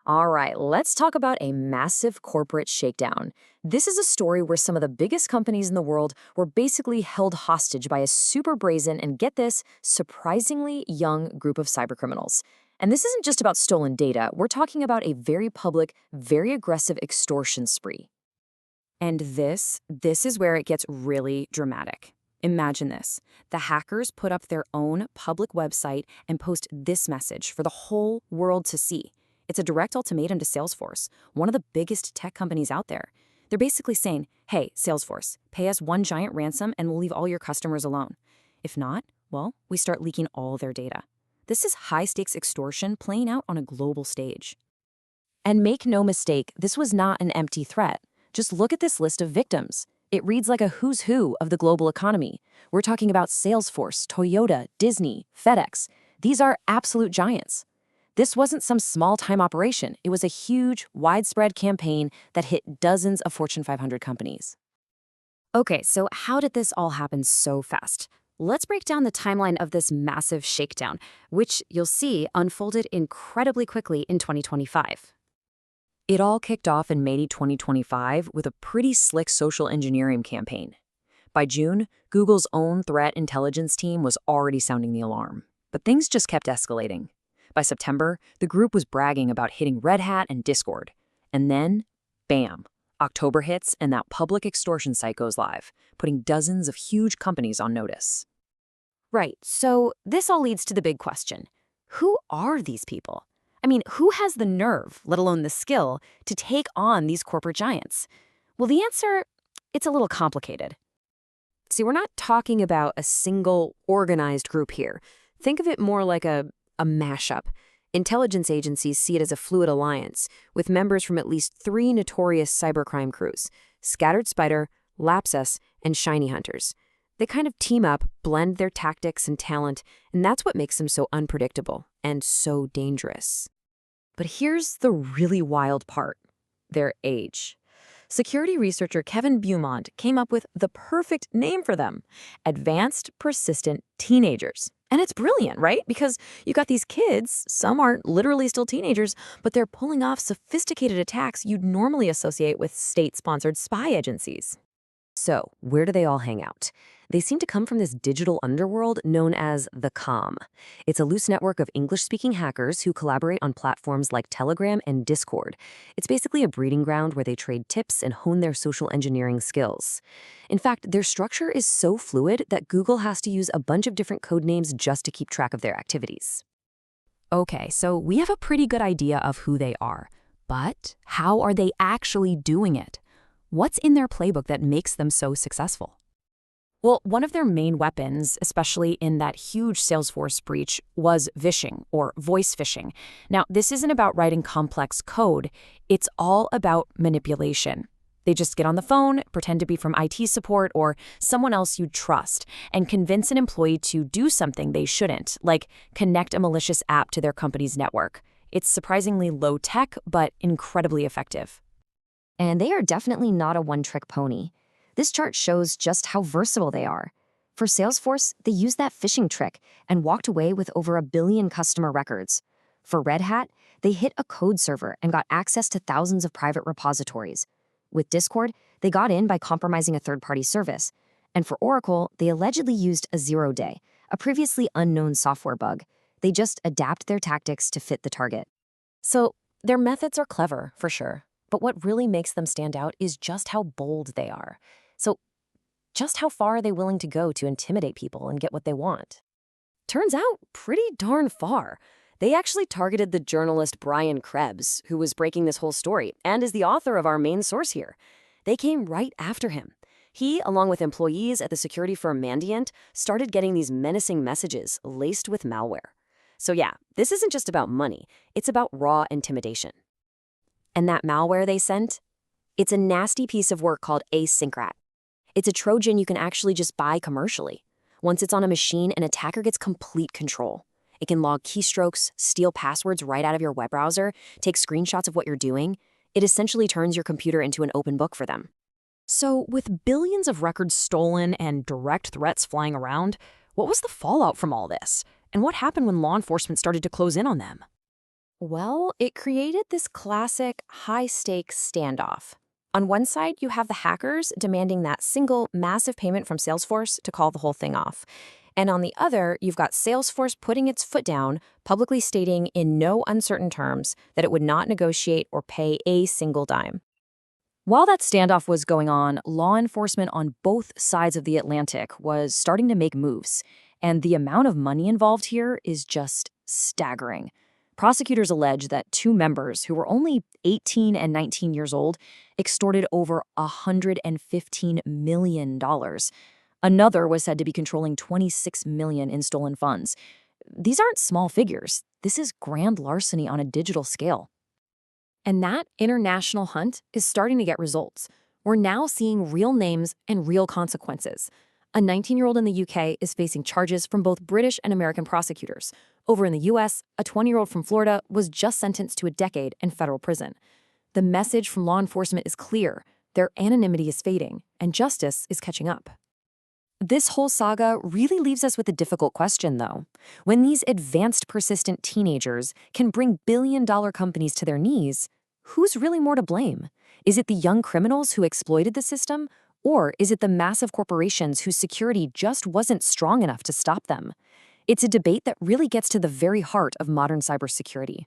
All right, let's talk about a massive corporate shakedown. This is a story where some of the biggest companies in the world were basically held hostage by a super brazen and, get this, surprisingly young group of cybercriminals. And this isn't just about stolen data, we're talking about a very public, very aggressive extortion spree. And this is where it gets really dramatic. Imagine this. The hackers put up their own public website and post this message for the whole world to see. It's a direct ultimatum to Salesforce, one of the biggest tech companies out there. They're basically saying, hey, Salesforce, pay us one giant ransom and we'll leave all your customers alone. If not, well, we start leaking all their data. This is high-stakes extortion playing out on a global stage. And make no mistake, this was not an empty threat. Just look at this list of victims. It reads like a who's who of the global economy. We're talking about Salesforce, Toyota, Disney, FedEx. These are absolute giants. This wasn't some small-time operation. It was a huge, widespread campaign that hit dozens of Fortune 500 companies. Okay, so how did this all happen so fast? Let's break down the timeline of this massive shakedown, which you'll see unfolded incredibly quickly in 2025. It all kicked off in May 2025 with a pretty slick social engineering campaign. By June, Google's own threat intelligence team was already sounding the alarm. But things just kept escalating. By September, the group was bragging about hitting Red Hat and Discord. And then, bam, October hits and that public extortion site goes live, putting dozens of huge companies on notice. Right, so this all leads to the big question. Who are these people? I mean, who has the nerve, let alone the skill, to take on these corporate giants? Well, the answer, it's a little complicated. See, we're not talking about a single organized group here. Think of it more like a mashup. Intelligence agencies see it as a fluid alliance, with members from at least 3 notorious cybercrime crews: Scattered Spider, Lapsus, and ShinyHunters. They kind of team up, blend their tactics and talent, and that's what makes them so unpredictable and so dangerous. But here's the really wild part: their age. Security researcher Kevin Beaumont came up with the perfect name for them: advanced persistent teenagers. And it's brilliant, right? Because you got these kids, some aren't literally still teenagers, but they're pulling off sophisticated attacks you'd normally associate with state-sponsored spy agencies. So, where do they all hang out? They seem to come from this digital underworld known as the Com. It's a loose network of English-speaking hackers who collaborate on platforms like Telegram and Discord. It's basically a breeding ground where they trade tips and hone their social engineering skills. In fact, their structure is so fluid that Google has to use a bunch of different code names just to keep track of their activities. Okay, so we have a pretty good idea of who they are. But how are they actually doing it? What's in their playbook that makes them so successful? Well, one of their main weapons, especially in that huge Salesforce breach, was vishing, or voice phishing. Now, this isn't about writing complex code. It's all about manipulation. They just get on the phone, pretend to be from IT support or someone else you trust, and convince an employee to do something they shouldn't, like connect a malicious app to their company's network. It's surprisingly low-tech, but incredibly effective. And they are definitely not a one-trick pony. This chart shows just how versatile they are. For Salesforce, they used that phishing trick and walked away with over 1 billion customer records. For Red Hat, they hit a code server and got access to thousands of private repositories. With Discord, they got in by compromising a third-party service. And for Oracle, they allegedly used a 0-day, a previously unknown software bug. They just adapt their tactics to fit the target. So, their methods are clever, for sure. But what really makes them stand out is just how bold they are. So, just how far are they willing to go to intimidate people and get what they want? Turns out, pretty darn far. They actually targeted the journalist Brian Krebs, who was breaking this whole story, and is the author of our main source here. They came right after him. He, along with employees at the security firm Mandiant, started getting these menacing messages laced with malware. So yeah, this isn't just about money, it's about raw intimidation. And that malware they sent? It's a nasty piece of work called Asyncrat. It's a Trojan you can actually just buy commercially. Once it's on a machine, an attacker gets complete control. It can log keystrokes, steal passwords right out of your web browser, take screenshots of what you're doing. It essentially turns your computer into an open book for them. So, with billions of records stolen and direct threats flying around, what was the fallout from all this? And what happened when law enforcement started to close in on them? Well, it created this classic high-stakes standoff. On one side, you have the hackers demanding that single massive payment from Salesforce to call the whole thing off. And on the other, you've got Salesforce putting its foot down, publicly stating in no uncertain terms that it would not negotiate or pay a single dime. While that standoff was going on, law enforcement on both sides of the Atlantic was starting to make moves, and the amount of money involved here is just staggering. Prosecutors allege that two members, who were only 18 and 19 years old, extorted over $115 million. Another was said to be controlling $26 million in stolen funds. These aren't small figures. This is grand larceny on a digital scale. And that international hunt is starting to get results. We're now seeing real names and real consequences. A 19-year-old in the UK is facing charges from both British and American prosecutors. Over in the US, a 20-year-old from Florida was just sentenced to a decade in federal prison. The message from law enforcement is clear. Their anonymity is fading, and justice is catching up. This whole saga really leaves us with a difficult question, though. When these advanced, persistent teenagers can bring billion-dollar companies to their knees, who's really more to blame? Is it the young criminals who exploited the system, or is it the massive corporations whose security just wasn't strong enough to stop them? It's a debate that really gets to the very heart of modern cybersecurity.